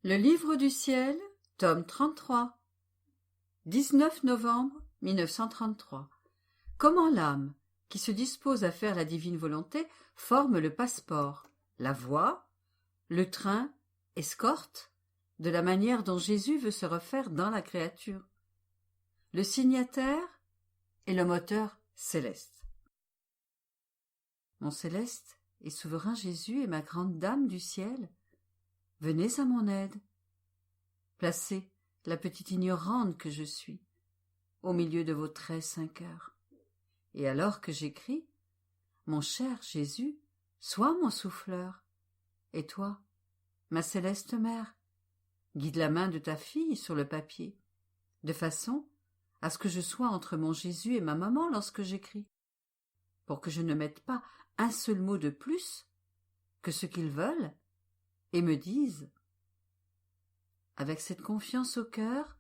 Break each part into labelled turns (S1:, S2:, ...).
S1: Le livre du ciel, tome 33. 19 novembre 1933. Comment l'âme, qui se dispose à faire la divine volonté, forme le passeport, la voie, le train, escorte, de la manière dont Jésus veut se refaire dans la créature. Le signataire et le moteur céleste. Mon céleste et souverain Jésus et ma grande dame du ciel, venez à mon aide. Placez la petite ignorante que je suis au milieu de vos très saints cœurs. Et alors que j'écris, mon cher Jésus, sois mon souffleur. Et toi, ma céleste mère, guide la main de ta fille sur le papier, de façon à ce que je sois entre mon Jésus et ma maman lorsque j'écris, pour que je ne mette pas un seul mot de plus que ce qu'ils veulent et me disent. Avec cette confiance au cœur,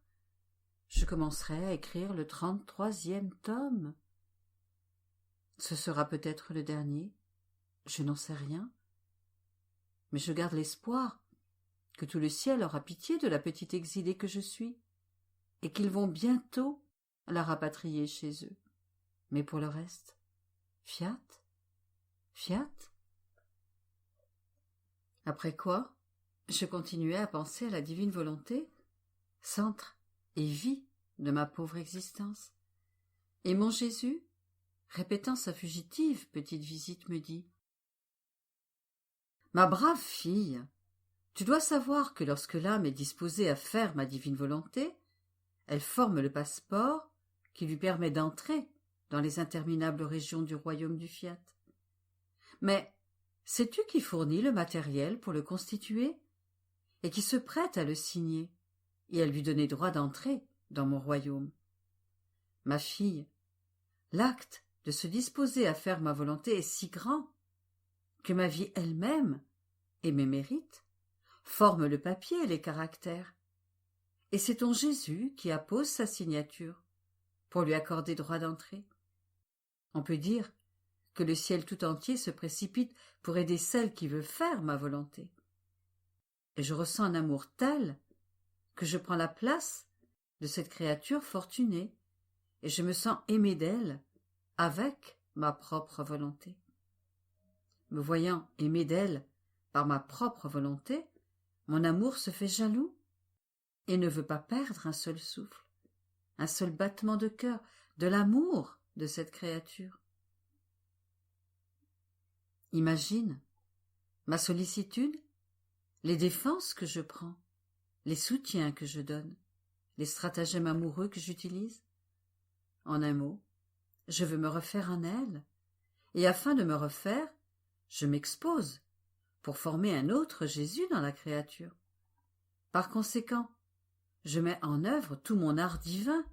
S1: je commencerai à écrire le 33e tome. Ce sera peut-être le dernier, je n'en sais rien. Mais je garde l'espoir que tout le ciel aura pitié de la petite exilée que je suis, et qu'ils vont bientôt la rapatrier chez eux. Mais pour le reste, fiat, fiat. Après quoi, je continuai à penser à la divine volonté, centre et vie de ma pauvre existence. Et mon Jésus, répétant sa fugitive petite visite, me dit « Ma brave fille, tu dois savoir que lorsque l'âme est disposée à faire ma divine volonté, elle forme le passeport qui lui permet d'entrer dans les interminables régions du royaume du fiat. Mais sais-tu qui fournit le matériel pour le constituer et qui se prête à le signer et à lui donner droit d'entrer dans mon royaume? Ma fille, l'acte de se disposer à faire ma volonté est si grand que ma vie elle-même et mes mérites forment le papier et les caractères, et c'est ton Jésus qui appose sa signature pour lui accorder droit d'entrée. On peut dire que le ciel tout entier se précipite pour aider celle qui veut faire ma volonté. Et je ressens un amour tel que je prends la place de cette créature fortunée, et je me sens aimé d'elle avec ma propre volonté. Me voyant aimé d'elle par ma propre volonté, mon amour se fait jaloux et ne veut pas perdre un seul souffle, un seul battement de cœur de l'amour de cette créature. Imagine ma sollicitude, les défenses que je prends, les soutiens que je donne, les stratagèmes amoureux que j'utilise. En un mot, je veux me refaire en elle, et afin de me refaire, je m'expose pour former un autre Jésus dans la créature. Par conséquent, je mets en œuvre tout mon art divin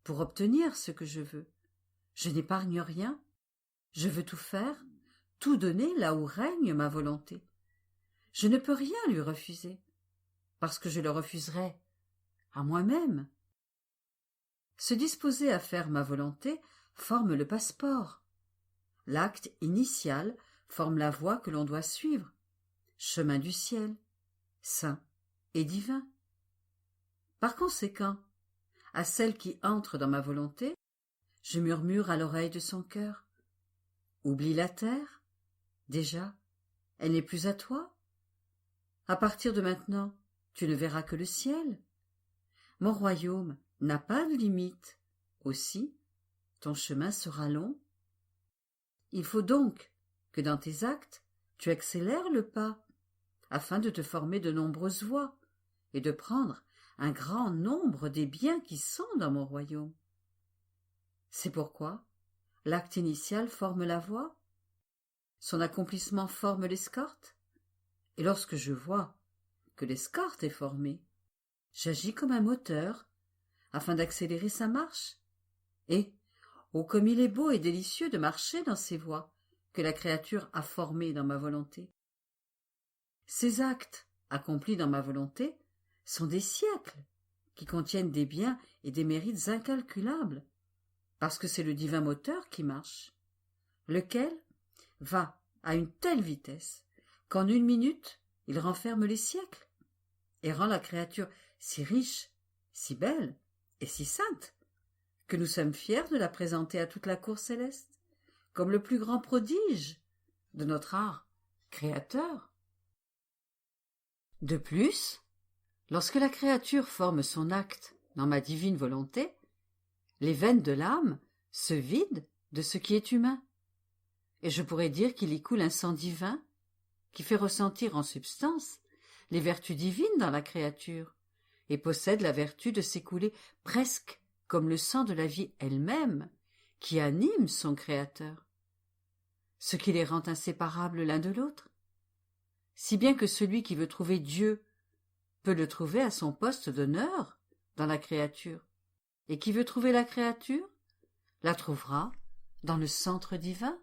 S1: pour obtenir ce que je veux. Je n'épargne rien, je veux tout faire, tout donner là où règne ma volonté. Je ne peux rien lui refuser, parce que je le refuserais à moi-même. Se disposer à faire ma volonté forme le passeport. L'acte initial forme la voie que l'on doit suivre, chemin du ciel, saint et divin. Par conséquent, à celle qui entre dans ma volonté, je murmure à l'oreille de son cœur. Oublie la terre, déjà, elle n'est plus à toi. À partir de maintenant, tu ne verras que le ciel. Mon royaume n'a pas de limite. Aussi, ton chemin sera long. Il faut donc que dans tes actes, tu accélères le pas, afin de te former de nombreuses voies et de prendre un grand nombre des biens qui sont dans mon royaume. C'est pourquoi l'acte initial forme la voie, son accomplissement forme l'escorte, et lorsque je vois que l'escorte est formée, j'agis comme un moteur afin d'accélérer sa marche. Et, oh comme il est beau et délicieux de marcher dans ces voies que la créature a formées dans ma volonté. Ces actes accomplis dans ma volonté sont des siècles qui contiennent des biens et des mérites incalculables, parce que c'est le divin moteur qui marche, lequel va à une telle vitesse qu'en une minute il renferme les siècles, et rend la créature si riche, si belle et si sainte, que nous sommes fiers de la présenter à toute la cour céleste, comme le plus grand prodige de notre art créateur. De plus, lorsque la créature forme son acte dans ma divine volonté, les veines de l'âme se vident de ce qui est humain, et je pourrais dire qu'il y coule un sang divin qui fait ressentir en substance les vertus divines dans la créature, et possède la vertu de s'écouler presque comme le sang de la vie elle-même qui anime son Créateur, ce qui les rend inséparables l'un de l'autre, si bien que celui qui veut trouver Dieu peut le trouver à son poste d'honneur dans la créature, et qui veut trouver la créature la trouvera dans le centre divin.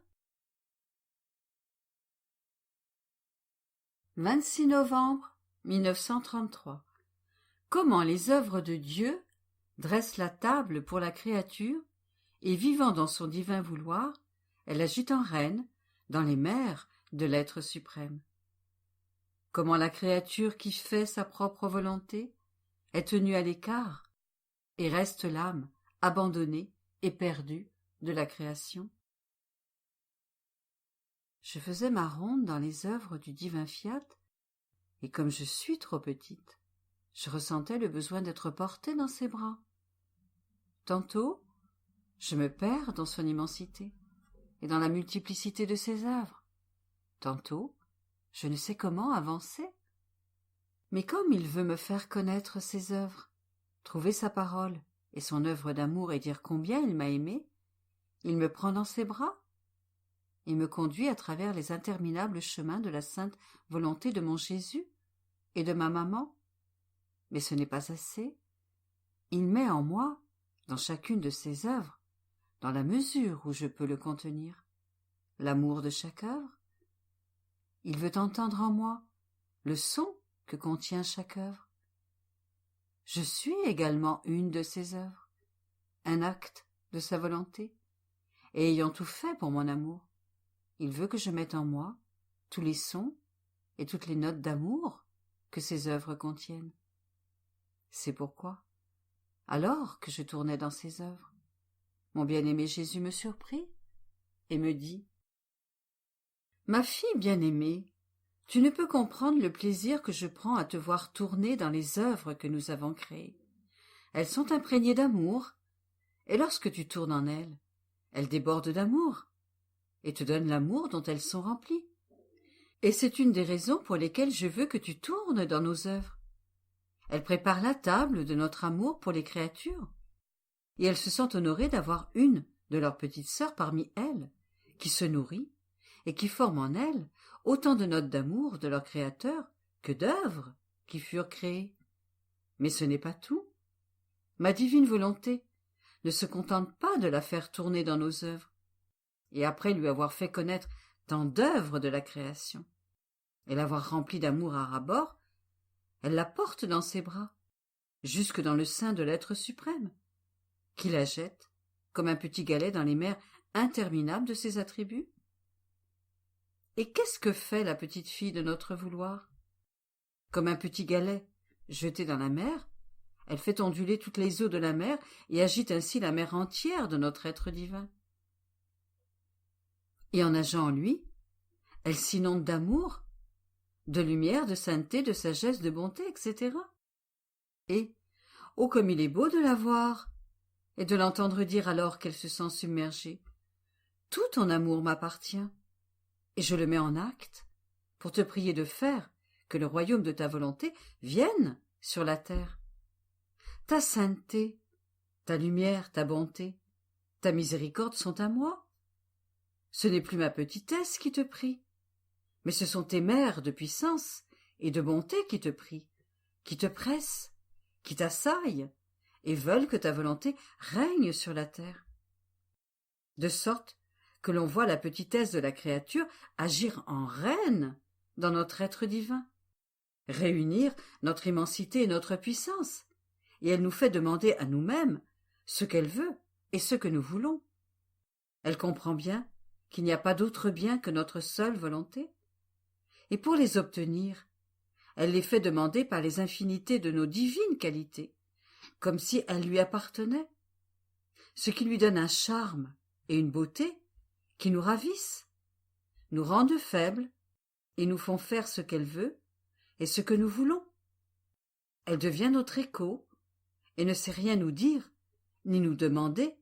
S1: 26 novembre 1933. Comment les œuvres de Dieu dressent la table pour la créature, et vivant dans son divin vouloir, elle agit en reine dans les mers de l'être suprême. Comment la créature qui fait sa propre volonté est tenue à l'écart, et reste l'âme abandonnée et perdue de la création. Je faisais ma ronde dans les œuvres du divin fiat, et comme je suis trop petite, je ressentais le besoin d'être portée dans ses bras. Tantôt, je me perds dans son immensité et dans la multiplicité de ses œuvres. Tantôt, je ne sais comment avancer. Mais comme il veut me faire connaître ses œuvres, trouver sa parole et son œuvre d'amour et dire combien il m'a aimé, il me prend dans ses bras et me conduit à travers les interminables chemins de la sainte volonté de mon Jésus et de ma maman. Mais ce n'est pas assez. Il met en moi, dans chacune de ses œuvres, dans la mesure où je peux le contenir, l'amour de chaque œuvre. Il veut entendre en moi le son que contient chaque œuvre. Je suis également une de ses œuvres, un acte de sa volonté, et ayant tout fait pour mon amour, il veut que je mette en moi tous les sons et toutes les notes d'amour que ses œuvres contiennent. C'est pourquoi, alors que je tournais dans ses œuvres, mon bien-aimé Jésus me surprit et me dit « Ma fille bien-aimée, tu ne peux comprendre le plaisir que je prends à te voir tourner dans les œuvres que nous avons créées. Elles sont imprégnées d'amour, et lorsque tu tournes en elles, elles débordent d'amour, et te donnent l'amour dont elles sont remplies. Et c'est une des raisons pour lesquelles je veux que tu tournes dans nos œuvres. Elles préparent la table de notre amour pour les créatures, et elles se sentent honorées d'avoir une de leurs petites sœurs parmi elles, qui se nourrit, et qui forme en elles autant de notes d'amour de leur Créateur que d'œuvres qui furent créées. Mais ce n'est pas tout. Ma divine volonté ne se contente pas de la faire tourner dans nos œuvres, et après lui avoir fait connaître tant d'œuvres de la création, et l'avoir remplie d'amour à ras-bord, elle la porte dans ses bras, jusque dans le sein de l'être suprême, qui la jette comme un petit galet dans les mers interminables de ses attributs. Et qu'est-ce que fait la petite fille de notre vouloir? Comme un petit galet jeté dans la mer, elle fait onduler toutes les eaux de la mer et agite ainsi la mer entière de notre être divin. Et en nageant en lui, elle s'inonde d'amour, de lumière, de sainteté, de sagesse, de bonté, etc. Et, oh comme il est beau de la voir, et de l'entendre dire alors qu'elle se sent submergée. Tout ton amour m'appartient, et je le mets en acte pour te prier de faire que le royaume de ta volonté vienne sur la terre. Ta sainteté, ta lumière, ta bonté, ta miséricorde sont à moi. Ce n'est plus ma petitesse qui te prie, mais ce sont tes mères de puissance et de bonté qui te prient, qui te pressent, qui t'assaillent, et veulent que ta volonté règne sur la terre. De sorte que l'on voit la petitesse de la créature agir en reine dans notre être divin, réunir notre immensité et notre puissance, et elle nous fait demander à nous-mêmes ce qu'elle veut et ce que nous voulons. Elle comprend bien qu'il n'y a pas d'autre bien que notre seule volonté, et pour les obtenir, elle les fait demander par les infinités de nos divines qualités, comme si elles lui appartenaient, ce qui lui donne un charme et une beauté qui nous ravissent, nous rendent faibles et nous font faire ce qu'elle veut et ce que nous voulons. Elle devient notre écho et ne sait rien nous dire ni nous demander,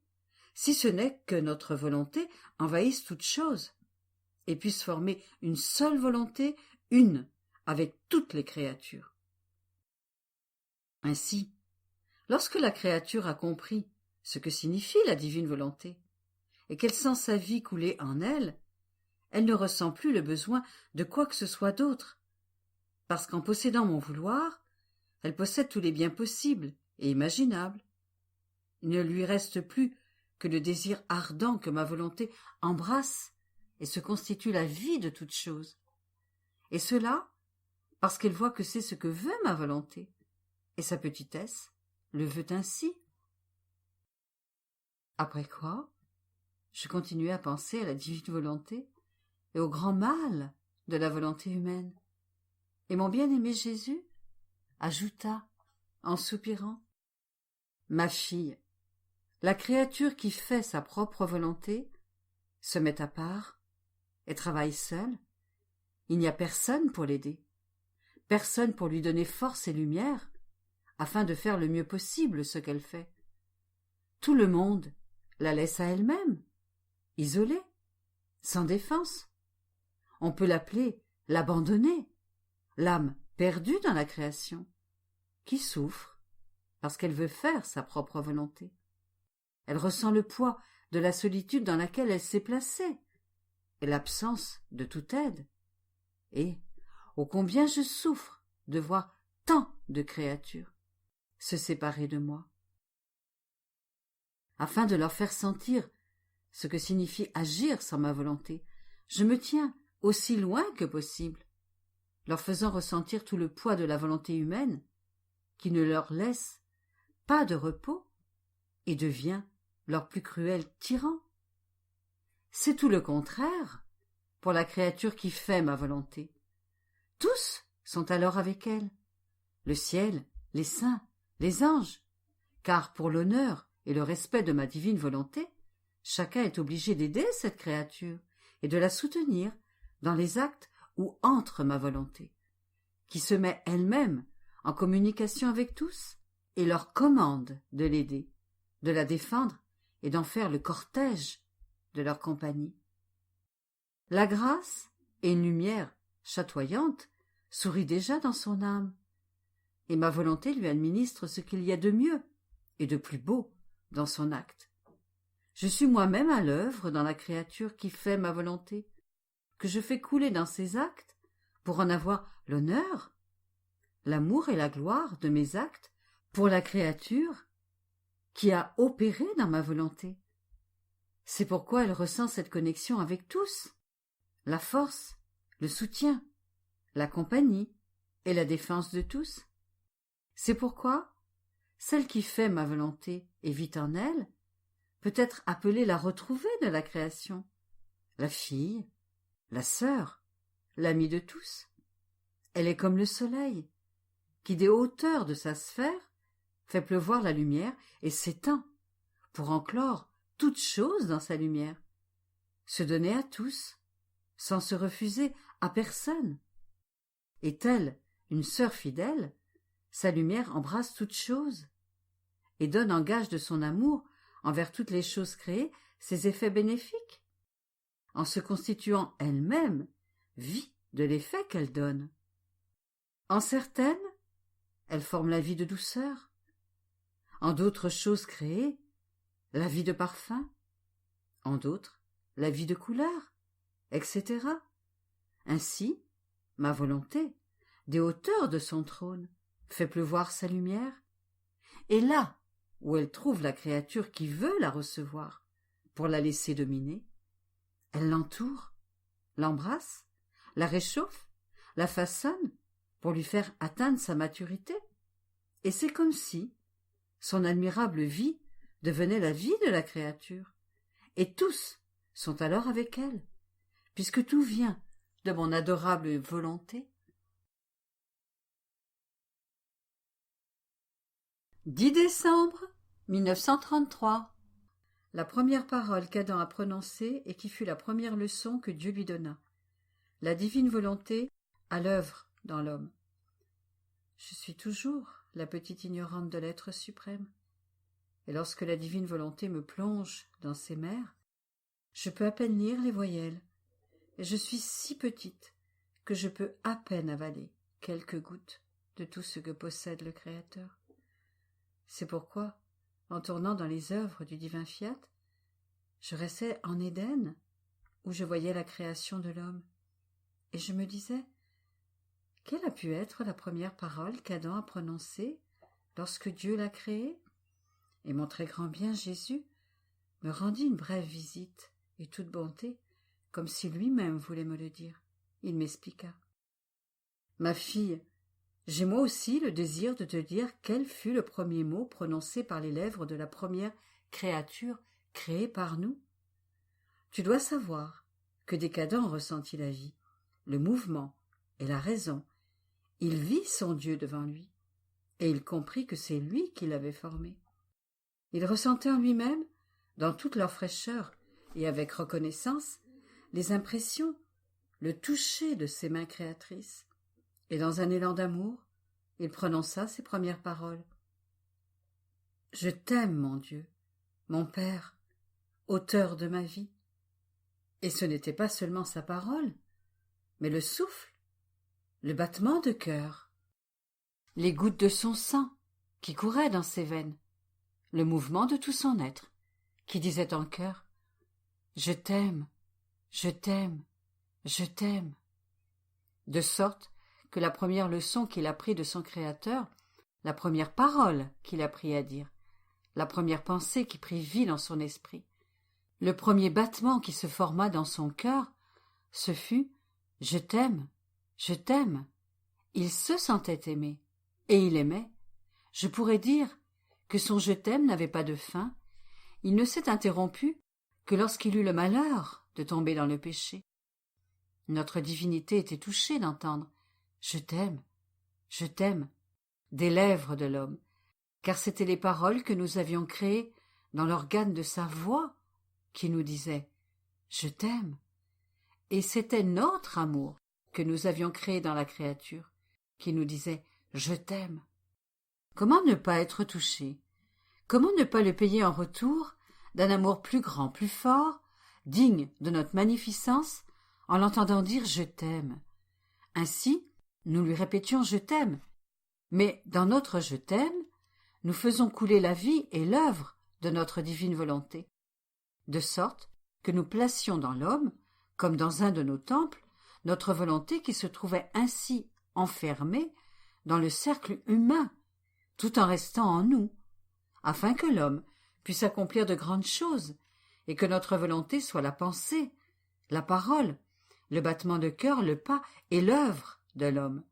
S1: si ce n'est que notre volonté envahisse toute chose et puisse former une seule volonté, une, avec toutes les créatures. Ainsi, lorsque la créature a compris ce que signifie la divine volonté, et qu'elle sent sa vie couler en elle, elle ne ressent plus le besoin de quoi que ce soit d'autre, parce qu'en possédant mon vouloir, elle possède tous les biens possibles et imaginables. Il ne lui reste plus que le désir ardent que ma volonté embrasse et se constitue la vie de toute chose. Et cela, parce qu'elle voit que c'est ce que veut ma volonté, et sa petitesse le veut ainsi. Après quoi, je continuai à penser à la divine volonté et au grand mal de la volonté humaine. Et mon bien-aimé Jésus ajouta, en soupirant, « Ma fille, la créature qui fait sa propre volonté se met à part et travaille seule. Il n'y a personne pour l'aider, personne pour lui donner force et lumière, afin de faire le mieux possible ce qu'elle fait. Tout le monde la laisse à elle-même, isolée, sans défense. On peut l'appeler l'abandonnée, l'âme perdue dans la création, qui souffre parce qu'elle veut faire sa propre volonté. Elle ressent le poids de la solitude dans laquelle elle s'est placée et l'absence de toute aide. Et, ô combien je souffre de voir tant de créatures se séparer de moi. Afin de leur faire sentir ce que signifie agir sans ma volonté, je me tiens aussi loin que possible, leur faisant ressentir tout le poids de la volonté humaine, qui ne leur laisse pas de repos et devient leur plus cruel tyran. C'est tout le contraire pour la créature qui fait ma volonté. Tous sont alors avec elle, le ciel, les saints, les anges, car pour l'honneur et le respect de ma divine volonté, chacun est obligé d'aider cette créature et de la soutenir dans les actes où entre ma volonté, qui se met elle-même en communication avec tous et leur commande de l'aider, de la défendre et d'en faire le cortège de leur compagnie. La grâce et une lumière chatoyante sourit déjà dans son âme, et ma volonté lui administre ce qu'il y a de mieux et de plus beau dans son acte. Je suis moi-même à l'œuvre dans la créature qui fait ma volonté, que je fais couler dans ses actes pour en avoir l'honneur, l'amour et la gloire de mes actes pour la créature qui a opéré dans ma volonté. C'est pourquoi elle ressent cette connexion avec tous, la force, le soutien, la compagnie et la défense de tous. C'est pourquoi celle qui fait ma volonté et vit en elle peut être appelée la retrouvée de la création, la fille, la sœur, l'amie de tous. Elle est comme le soleil, qui des hauteurs de sa sphère fait pleuvoir la lumière et s'étend pour enclore toute chose dans sa lumière, se donner à tous, sans se refuser à personne. Et telle une sœur fidèle, sa lumière embrasse toute chose et donne en gage de son amour envers toutes les choses créées ses effets bénéfiques, en se constituant elle-même vie de l'effet qu'elle donne. En certaines, elle forme la vie de douceur, en d'autres choses créées, la vie de parfum, en d'autres, la vie de couleur, etc. Ainsi, ma volonté, des hauteurs de son trône, fait pleuvoir sa lumière, et là où elle trouve la créature qui veut la recevoir pour la laisser dominer, elle l'entoure, l'embrasse, la réchauffe, la façonne pour lui faire atteindre sa maturité, et c'est comme si son admirable vie devenait la vie de la créature, et tous sont alors avec elle, puisque tout vient de mon adorable volonté. 10 décembre 1933. La première parole qu'Adam a prononcée et qui fut la première leçon que Dieu lui donna. La divine volonté à l'œuvre dans l'homme. Je suis toujours la petite ignorante de l'être suprême. Et lorsque la divine volonté me plonge dans ses mers, je peux à peine lire les voyelles. Et je suis si petite que je peux à peine avaler quelques gouttes de tout ce que possède le Créateur. C'est pourquoi, en tournant dans les œuvres du divin Fiat, je restais en Éden, où je voyais la création de l'homme, et je me disais, quelle a pu être la première parole qu'Adam a prononcée lorsque Dieu l'a créé? Et mon très grand bien Jésus me rendit une brève visite, et toute bonté, comme si lui-même voulait me le dire. Il m'expliqua. Ma fille, j'ai moi aussi le désir de te dire quel fut le premier mot prononcé par les lèvres de la première créature créée par nous. Tu dois savoir que dès qu'Adam ressentit la vie, le mouvement et la raison, il vit son Dieu devant lui, et il comprit que c'est lui qui l'avait formé. Il ressentait en lui-même, dans toute leur fraîcheur et avec reconnaissance, les impressions, le toucher de ses mains créatrices. Et dans un élan d'amour, il prononça ses premières paroles. « Je t'aime, mon Dieu, mon Père, auteur de ma vie. » Et ce n'était pas seulement sa parole, mais le souffle, le battement de cœur, les gouttes de son sang qui couraient dans ses veines, le mouvement de tout son être, qui disait en chœur « Je t'aime, je t'aime, je t'aime » de sorte que la première leçon qu'il apprit de son Créateur, la première parole qu'il apprit à dire, la première pensée qui prit vie dans son esprit, le premier battement qui se forma dans son cœur, ce fut « Je t'aime, je t'aime ». Il se sentait aimé, et il aimait. Je pourrais dire que son « je t'aime » n'avait pas de fin, il ne s'est interrompu que lorsqu'il eut le malheur de tomber dans le péché. Notre divinité était touchée d'entendre « Je t'aime, je t'aime » des lèvres de l'homme, car c'étaient les paroles que nous avions créées dans l'organe de sa voix qui nous disait « Je t'aime ». Et c'était notre amour que nous avions créé dans la créature, qui nous disait « Je t'aime ». Comment ne pas être touché? Comment ne pas le payer en retour d'un amour plus grand, plus fort, digne de notre magnificence, en l'entendant dire « Je t'aime ». Ainsi, nous lui répétions « Je t'aime », mais dans notre « Je t'aime », nous faisons couler la vie et l'œuvre de notre divine volonté, de sorte que nous placions dans l'homme, comme dans un de nos temples, notre volonté qui se trouvait ainsi enfermée dans le cercle humain, tout en restant en nous, afin que l'homme puisse accomplir de grandes choses et que notre volonté soit la pensée, la parole, le battement de cœur, le pas et l'œuvre de l'homme.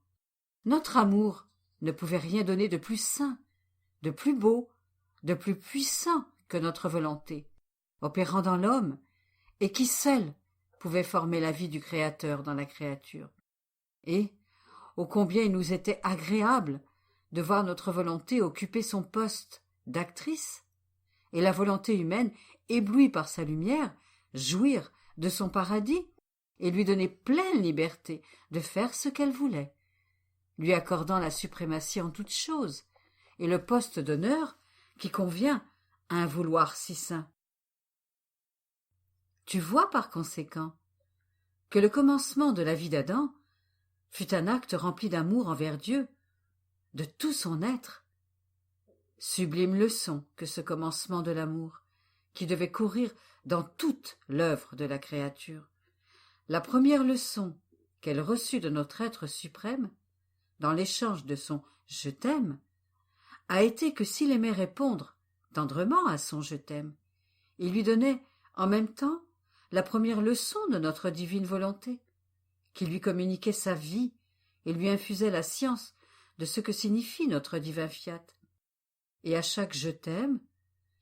S1: Notre amour ne pouvait rien donner de plus saint, de plus beau, de plus puissant que notre volonté, opérant dans l'homme, et qui seul pouvait former la vie du Créateur dans la créature. Et, ô combien il nous était agréable de voir notre volonté occuper son poste d'actrice, et la volonté humaine, éblouie par sa lumière, jouir de son paradis, et lui donner pleine liberté de faire ce qu'elle voulait, lui accordant la suprématie en toutes choses, et le poste d'honneur qui convient à un vouloir si saint. Tu vois par conséquent que le commencement de la vie d'Adam fut un acte rempli d'amour envers Dieu, de tout son être. Sublime leçon que ce commencement de l'amour, qui devait courir dans toute l'œuvre de la créature. La première leçon qu'elle reçut de notre être suprême, dans l'échange de son « je t'aime », a été que s'il aimait répondre tendrement à son « je t'aime », il lui donnait en même temps la première leçon de notre divine volonté, qui lui communiquait sa vie et lui infusait la science de ce que signifie notre divin fiat. Et à chaque « je t'aime »,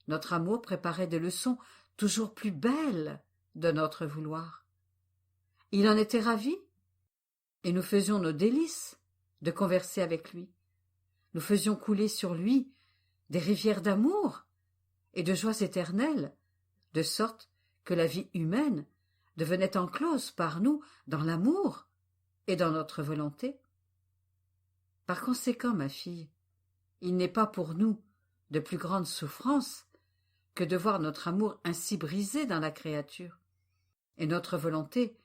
S1: notre amour préparait des leçons toujours plus belles de notre vouloir. Il en était ravi, et nous faisions nos délices de converser avec lui. Nous faisions couler sur lui des rivières d'amour et de joies éternelles, de sorte que la vie humaine devenait enclose par nous dans l'amour et dans notre volonté. Par conséquent, ma fille, il n'est pas pour nous de plus grande souffrance que de voir notre amour ainsi brisé dans la créature, et notre volonté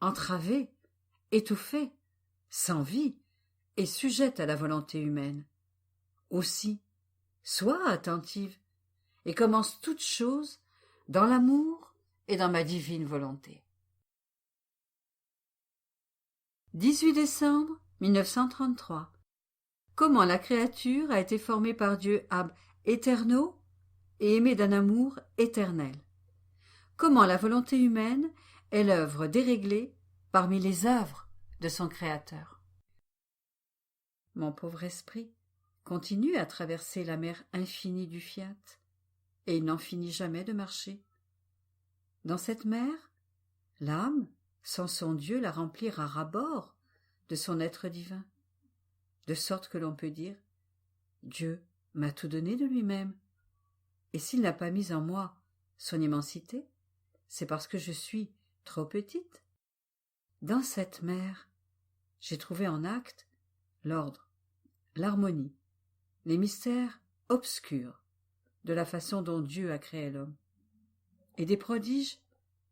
S1: entravée, étouffée, sans vie, et sujette à la volonté humaine. Aussi, sois attentive, et commence toute chose dans l'amour et dans ma divine volonté. 18 décembre 1933. Comment la créature a été formée par Dieu ab eterno et aimée d'un amour éternel. Comment la volonté humaine est l'œuvre déréglée parmi les œuvres de son Créateur. Mon pauvre esprit continue à traverser la mer infinie du fiat, et il n'en finit jamais de marcher. Dans cette mer, l'âme, sans son Dieu, la remplir à ras-bord de son être divin, de sorte que l'on peut dire « Dieu m'a tout donné de lui-même, et s'il n'a pas mis en moi son immensité, c'est parce que je suis trop petite. » Dans cette mer, j'ai trouvé en acte l'ordre, l'harmonie, les mystères obscurs de la façon dont Dieu a créé l'homme, et des prodiges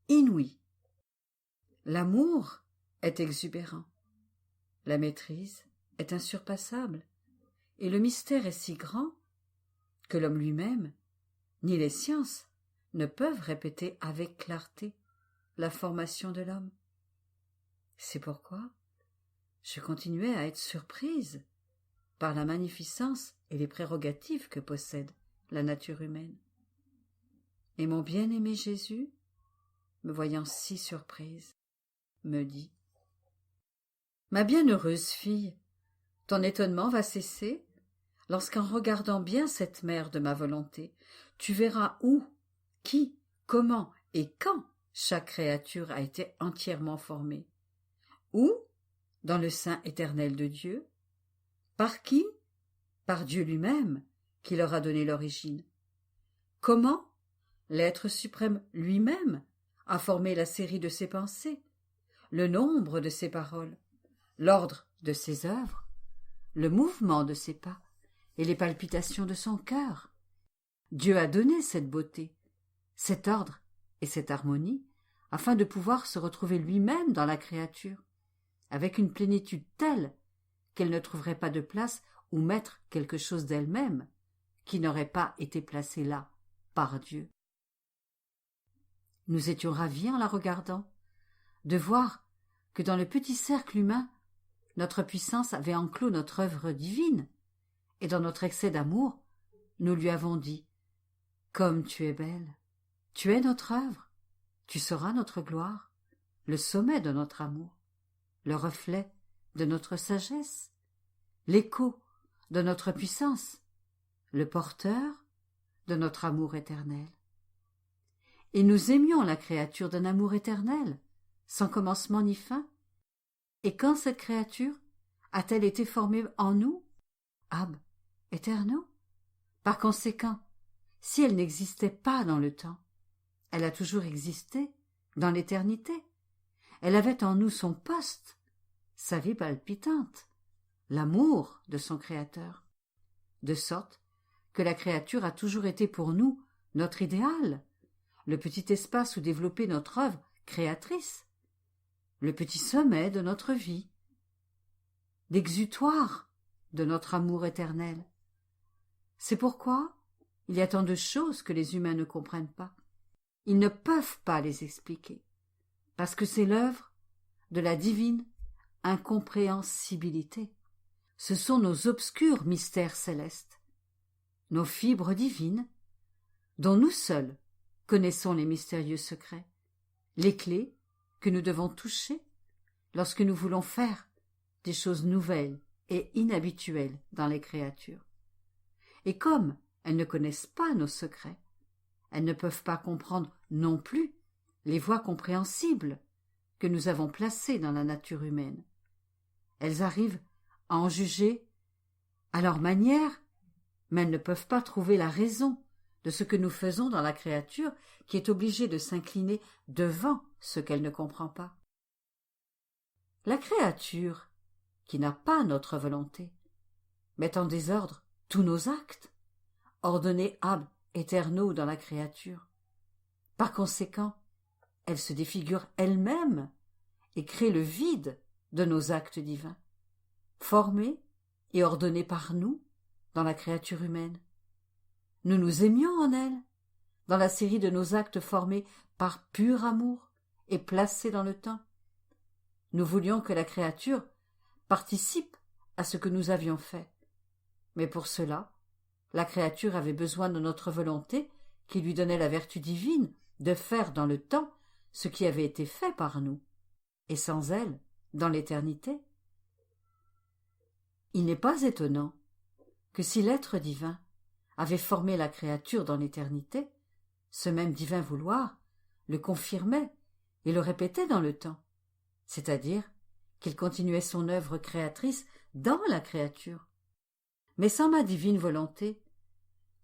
S1: inouïs. L'amour est exubérant, la maîtrise est insurpassable, et le mystère est si grand que l'homme lui-même, ni les sciences, ne peuvent répéter avec clarté la formation de l'homme. C'est pourquoi je continuais à être surprise par la magnificence et les prérogatives que possède la nature humaine. Et mon bien-aimé Jésus, me voyant si surprise, me dit « Ma bienheureuse fille, ton étonnement va cesser lorsqu'en regardant bien cette mer de ma volonté, tu verras où, qui, comment et quand chaque créature a été entièrement formée. Où? Dans le sein éternel de Dieu. Par qui? Par Dieu lui-même, qui leur a donné l'origine. Comment? L'être suprême lui-même a formé la série de ses pensées, le nombre de ses paroles, l'ordre de ses œuvres, le mouvement de ses pas et les palpitations de son cœur. Dieu a donné cette beauté, cet ordre et cette harmonie afin de pouvoir se retrouver lui-même dans la créature, avec une plénitude telle qu'elle ne trouverait pas de place où mettre quelque chose d'elle-même qui n'aurait pas été placé là par Dieu. Nous étions ravis en la regardant, de voir que dans le petit cercle humain, notre puissance avait enclos notre œuvre divine, et dans notre excès d'amour, nous lui avons dit « Comme tu es belle, tu es notre œuvre, tu seras notre gloire, le sommet de notre amour, le reflet de notre sagesse, l'écho de notre puissance, le porteur de notre amour éternel. » Et nous aimions la créature d'un amour éternel, sans commencement ni fin. Et quand cette créature a-t-elle été formée en nous? Ab eterno. Par conséquent, si elle n'existait pas dans le temps, elle a toujours existé dans l'éternité. Elle avait en nous son poste, sa vie palpitante, l'amour de son Créateur, de sorte que la créature a toujours été pour nous notre idéal, le petit espace où développer notre œuvre créatrice, le petit sommet de notre vie, l'exutoire de notre amour éternel. C'est pourquoi il y a tant de choses que les humains ne comprennent pas. Ils ne peuvent pas les expliquer, parce que c'est l'œuvre de la divine incompréhensibilité. Ce sont nos obscurs mystères célestes, nos fibres divines, dont nous seuls connaissons les mystérieux secrets, les clés que nous devons toucher lorsque nous voulons faire des choses nouvelles et inhabituelles dans les créatures. Et comme elles ne connaissent pas nos secrets, elles ne peuvent pas comprendre non plus les voies compréhensibles que nous avons placées dans la nature humaine. Elles arrivent à en juger à leur manière, mais elles ne peuvent pas trouver la raison de ce que nous faisons dans la créature qui est obligée de s'incliner devant ce qu'elle ne comprend pas. La créature, qui n'a pas notre volonté, met en désordre tous nos actes, ordonnés ab aeterno dans la créature. Par conséquent, elle se défigure elle-même et crée le vide de nos actes divins, formés et ordonnés par nous dans la créature humaine. Nous nous aimions en elle, dans la série de nos actes formés par pur amour et placés dans le temps. Nous voulions que la créature participe à ce que nous avions fait. Mais pour cela, la créature avait besoin de notre volonté qui lui donnait la vertu divine de faire dans le temps ce qui avait été fait par nous, et sans elle, dans l'éternité. Il n'est pas étonnant que si l'être divin avait formé la créature dans l'éternité, ce même divin vouloir le confirmait et le répétait dans le temps, c'est-à-dire qu'il continuait son œuvre créatrice dans la créature. Mais sans ma divine volonté,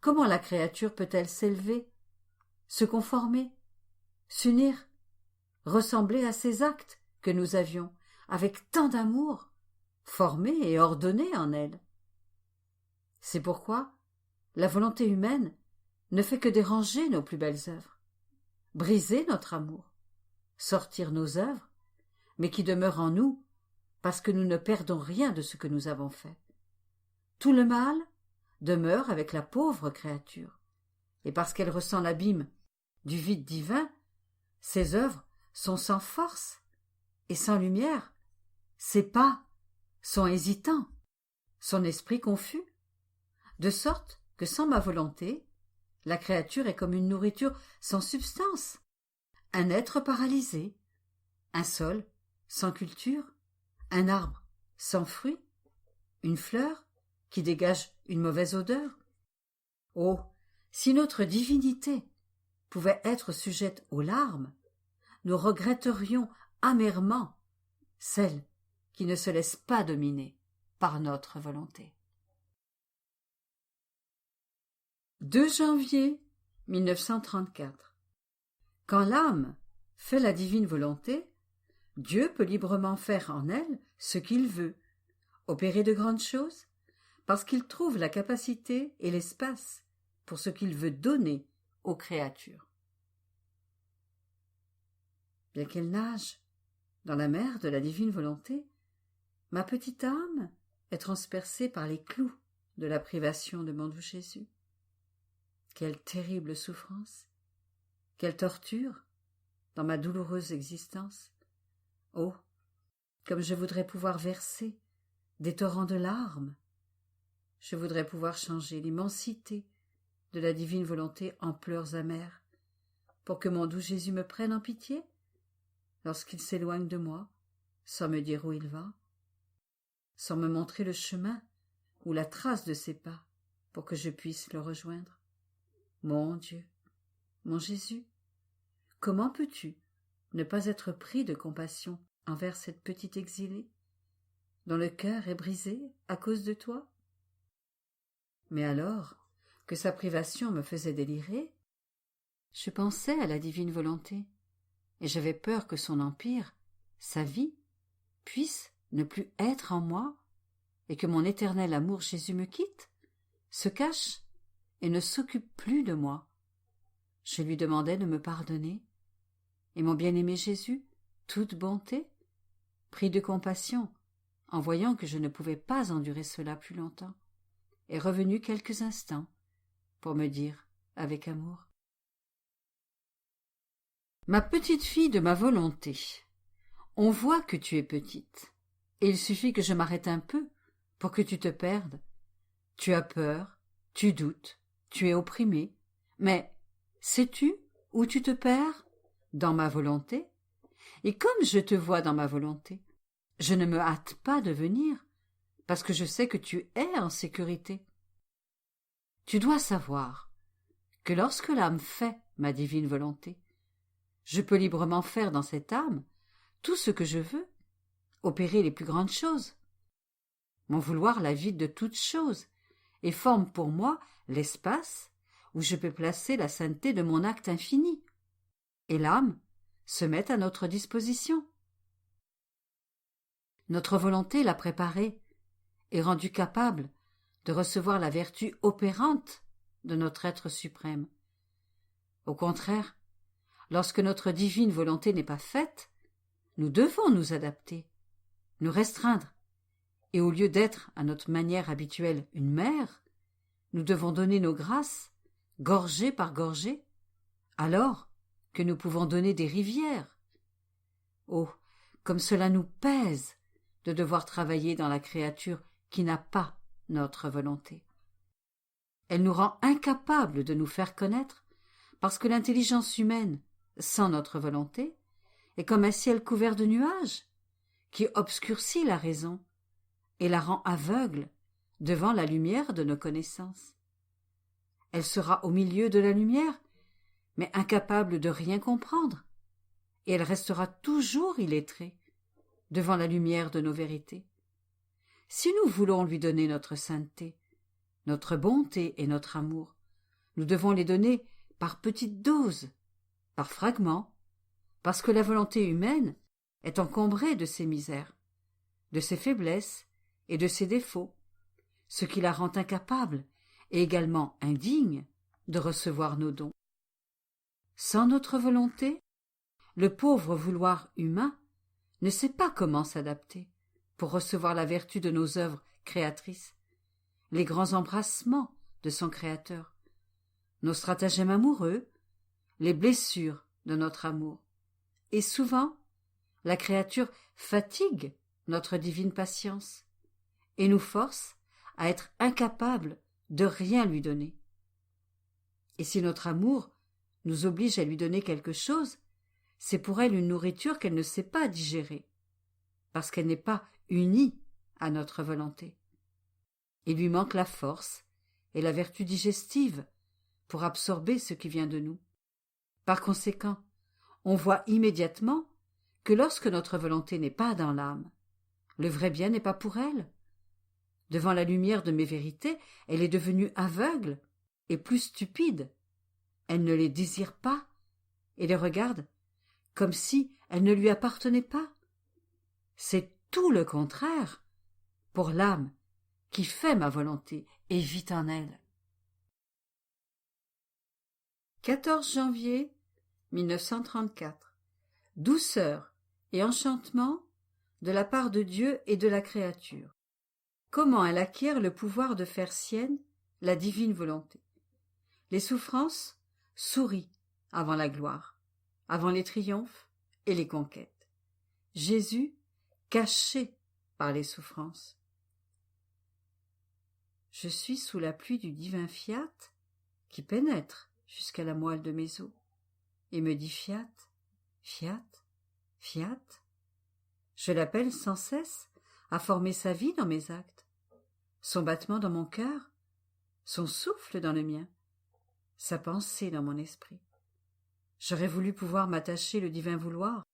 S1: comment la créature peut-elle s'élever, se conformer, s'unir, ressembler à ces actes que nous avions, avec tant d'amour, formés et ordonnés en elle? C'est pourquoi la volonté humaine ne fait que déranger nos plus belles œuvres, briser notre amour, sortir nos œuvres, mais qui demeurent en nous parce que nous ne perdons rien de ce que nous avons fait. Tout le mal demeure avec la pauvre créature, et parce qu'elle ressent l'abîme du vide divin, ses œuvres sont sans force et sans lumière, ses pas sont hésitants, son esprit confus, de sorte que sans ma volonté, la créature est comme une nourriture sans substance, un être paralysé, un sol sans culture, un arbre sans fruit, une fleur qui dégage une mauvaise odeur. Oh, si notre divinité pouvait être sujette aux larmes, nous regretterions amèrement celle qui ne se laisse pas dominer par notre volonté. 2 janvier 1934. Quand l'âme fait la divine volonté, Dieu peut librement faire en elle ce qu'il veut, opérer de grandes choses, parce qu'il trouve la capacité et l'espace pour ce qu'il veut donner aux créatures. Bien qu'elle nage dans la mer de la divine volonté, ma petite âme est transpercée par les clous de la privation de mon doux Jésus. Quelle terrible souffrance, quelle torture dans ma douloureuse existence. Oh, comme je voudrais pouvoir verser des torrents de larmes. Je voudrais pouvoir changer l'immensité de la divine volonté en pleurs amers, pour que mon doux Jésus me prenne en pitié lorsqu'il s'éloigne de moi, sans me dire où il va, sans me montrer le chemin ou la trace de ses pas, pour que je puisse le rejoindre. Mon Dieu, mon Jésus, comment peux-tu ne pas être pris de compassion envers cette petite exilée, dont le cœur est brisé à cause de toi? Mais alors que sa privation me faisait délirer, je pensais à la divine volonté, et j'avais peur que son empire, sa vie, puisse ne plus être en moi, et que mon éternel amour Jésus me quitte, se cache et ne s'occupe plus de moi. Je lui demandais de me pardonner, et mon bien-aimé Jésus, toute bonté, pris de compassion, en voyant que je ne pouvais pas endurer cela plus longtemps, est revenu quelques instants pour me dire avec amour: Ma petite fille de ma volonté, on voit que tu es petite, et il suffit que je m'arrête un peu pour que tu te perdes. Tu as peur, tu doutes, tu es opprimée, mais sais-tu où tu te perds? Dans ma volonté. Et comme je te vois dans ma volonté, je ne me hâte pas de venir, parce que je sais que tu es en sécurité. Tu dois savoir que lorsque l'âme fait ma divine volonté, je peux librement faire dans cette âme tout ce que je veux, opérer les plus grandes choses. Mon vouloir la vide de toutes choses, et forme pour moi l'espace où je peux placer la sainteté de mon acte infini. Et l'âme se met à notre disposition. Notre volonté l'a préparée et rendue capable de recevoir la vertu opérante de notre être suprême. Au contraire, lorsque notre divine volonté n'est pas faite, nous devons nous adapter, nous restreindre, et au lieu d'être, à notre manière habituelle, une mer, nous devons donner nos grâces, gorgée par gorgée, alors que nous pouvons donner des rivières. Oh, comme cela nous pèse de devoir travailler dans la créature qui n'a pas notre volonté. Elle nous rend incapables de nous faire connaître parce que l'intelligence humaine, sans notre volonté, est comme un ciel couvert de nuages qui obscurcit la raison et la rend aveugle devant la lumière de nos connaissances. Elle sera au milieu de la lumière, mais incapable de rien comprendre, et elle restera toujours illettrée devant la lumière de nos vérités. Si nous voulons lui donner notre sainteté, notre bonté et notre amour, nous devons les donner par petites doses, par fragments, parce que la volonté humaine est encombrée de ses misères, de ses faiblesses et de ses défauts, ce qui la rend incapable et également indigne de recevoir nos dons. Sans notre volonté, le pauvre vouloir humain ne sait pas comment s'adapter pour recevoir la vertu de nos œuvres créatrices, les grands embrassements de son Créateur, nos stratagèmes amoureux, les blessures de notre amour. Et souvent, la créature fatigue notre divine patience et nous force à être incapables de rien lui donner. Et si notre amour nous oblige à lui donner quelque chose, c'est pour elle une nourriture qu'elle ne sait pas digérer, parce qu'elle n'est pas unie à notre volonté. Il lui manque la force et la vertu digestive pour absorber ce qui vient de nous. Par conséquent, on voit immédiatement que lorsque notre volonté n'est pas dans l'âme, le vrai bien n'est pas pour elle. Devant la lumière de mes vérités, elle est devenue aveugle et plus stupide. Elle ne les désire pas et les regarde comme si elles ne lui appartenaient pas. C'est tout le contraire pour l'âme qui fait ma volonté et vit en elle. 14 janvier 1934. Douceur et enchantement de la part de Dieu et de la créature. Comment elle acquiert le pouvoir de faire sienne la divine volonté. Les souffrances sourient avant la gloire, avant les triomphes et les conquêtes. Jésus caché par les souffrances. Je suis sous la pluie du divin fiat qui pénètre jusqu'à la moelle de mes os et me dit fiat, fiat, fiat. Je l'appelle sans cesse à former sa vie dans mes actes, son battement dans mon cœur, son souffle dans le mien, sa pensée dans mon esprit. J'aurais voulu pouvoir m'attacher le divin vouloir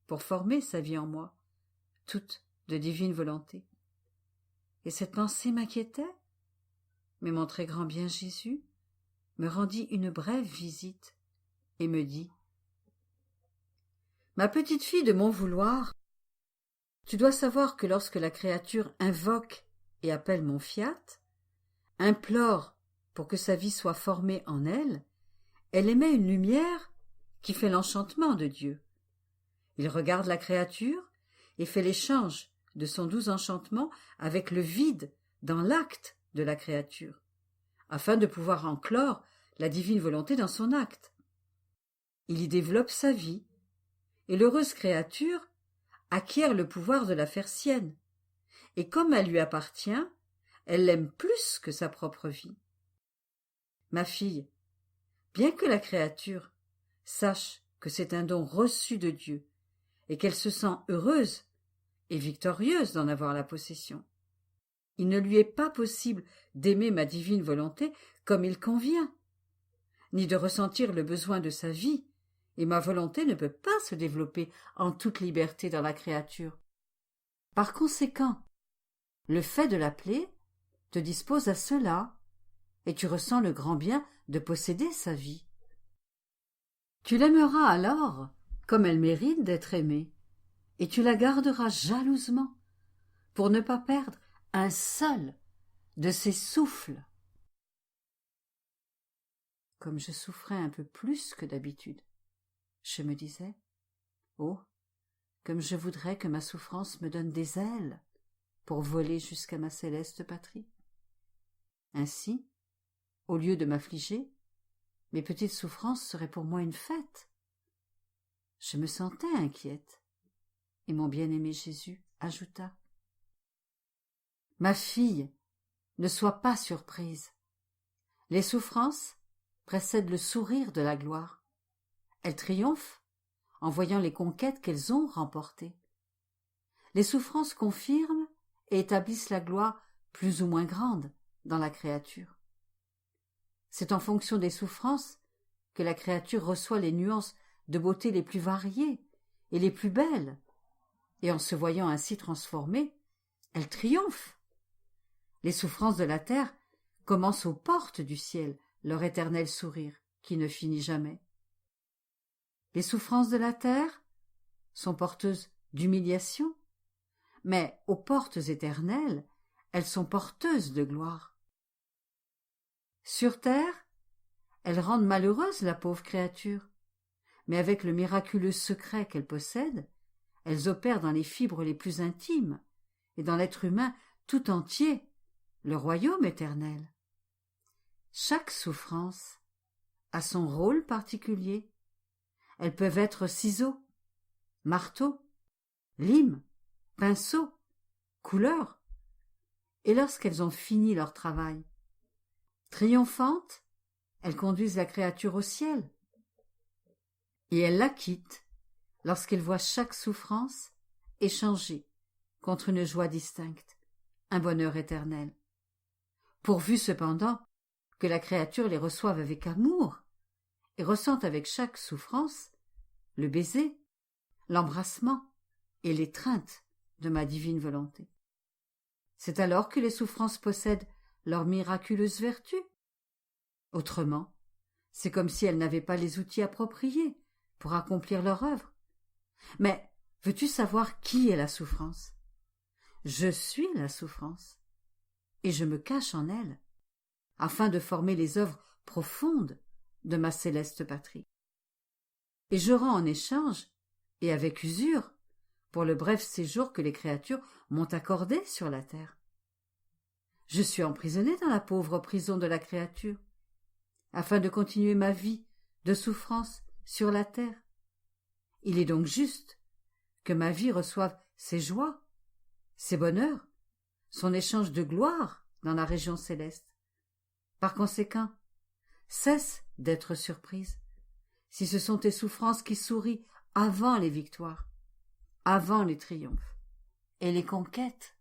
S1: pour former sa vie en moi, toute de divine volonté. Et cette pensée m'inquiétait, mais mon très grand bien Jésus me rendit une brève visite et me dit « Ma petite fille de mon vouloir, tu dois savoir que lorsque la créature invoque et appelle mon fiat, implore pour que sa vie soit formée en elle, elle émet une lumière qui fait l'enchantement de Dieu. Il regarde la créature et fait l'échange de son doux enchantement avec le vide dans l'acte de la créature, afin de pouvoir enclore la divine volonté dans son acte. Il y développe sa vie, et l'heureuse créature acquiert le pouvoir de la faire sienne, et comme elle lui appartient, elle l'aime plus que sa propre vie. Ma fille, bien que la créature sache que c'est un don reçu de Dieu, et qu'elle se sent heureuse et victorieuse d'en avoir la possession, il ne lui est pas possible d'aimer ma divine volonté comme il convient, ni de ressentir le besoin de sa vie, et ma volonté ne peut pas se développer en toute liberté dans la créature. Par conséquent, le fait de l'appeler, te dispose à cela, et tu ressens le grand bien de posséder sa vie. Tu l'aimeras alors comme elle mérite d'être aimée, et tu la garderas jalousement pour ne pas perdre un seul de ses souffles. Comme je souffrais un peu plus que d'habitude, je me disais « Oh, comme je voudrais que ma souffrance me donne des ailes pour voler jusqu'à ma céleste patrie. » Ainsi, au lieu de m'affliger, mes petites souffrances seraient pour moi une fête. Je me sentais inquiète, et mon bien-aimé Jésus ajouta « Ma fille, ne sois pas surprise. Les souffrances précèdent le sourire de la gloire. Elles triomphent en voyant les conquêtes qu'elles ont remportées. Les souffrances confirment et établissent la gloire plus ou moins grande dans la créature. C'est en fonction des souffrances que la créature reçoit les nuances de beauté les plus variées et les plus belles, et en se voyant ainsi transformée, elle triomphe. Les souffrances de la terre commencent aux portes du ciel leur éternel sourire qui ne finit jamais. Les souffrances de la terre sont porteuses d'humiliation, mais aux portes éternelles, elles sont porteuses de gloire. Sur terre, elles rendent malheureuse la pauvre créature, mais avec le miraculeux secret qu'elles possèdent, elles opèrent dans les fibres les plus intimes et dans l'être humain tout entier le royaume éternel. Chaque souffrance a son rôle particulier. Elles peuvent être ciseaux, marteaux, limes, pinceaux, couleurs, et lorsqu'elles ont fini leur travail, triomphantes, elles conduisent la créature au ciel, et elles la quittent lorsqu'elles voient chaque souffrance échangée contre une joie distincte, un bonheur éternel. Pourvu cependant que la créature les reçoive avec amour et ressente avec chaque souffrance le baiser, l'embrassement et l'étreinte de ma divine volonté. C'est alors que les souffrances possèdent leur miraculeuse vertu. Autrement, c'est comme si elles n'avaient pas les outils appropriés pour accomplir leur œuvre. Mais veux-tu savoir qui est la souffrance? Je suis la souffrance, et je me cache en elle, afin de former les œuvres profondes de ma céleste patrie. Et je rends en échange, et avec usure, pour le bref séjour que les créatures m'ont accordé sur la terre. Je suis emprisonnée dans la pauvre prison de la créature, afin de continuer ma vie de souffrance sur la terre. Il est donc juste que ma vie reçoive ses joies, ses bonheurs, son échange de gloire dans la région céleste. Par conséquent, cesse d'être surprise si ce sont tes souffrances qui sourient avant les victoires, avant les triomphes et les conquêtes.